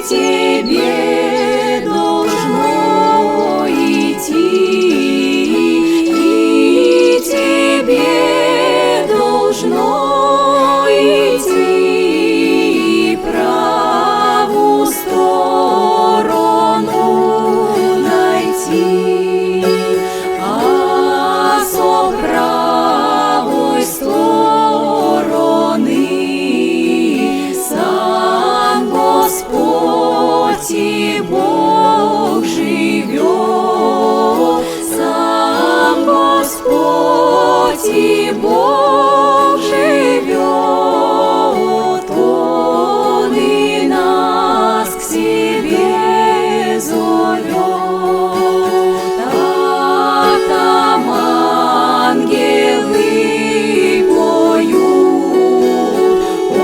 тебе должно идти, и тебе должно идти правую сторону найти, а со правой стороны сам Господь и Бог живет, сам Господь и Бог живет, Он и нас к себе зовет. А там ангелы поют,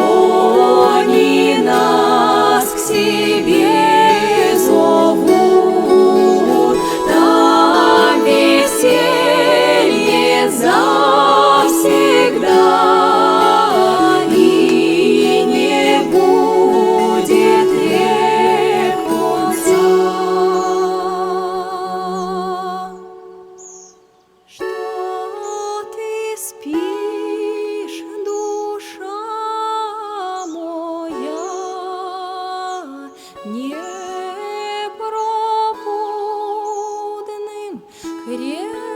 они нас к себе зовут, там веселье завсегда, и не будет век конца. Что ты спишь, душа моя, непробудным крепким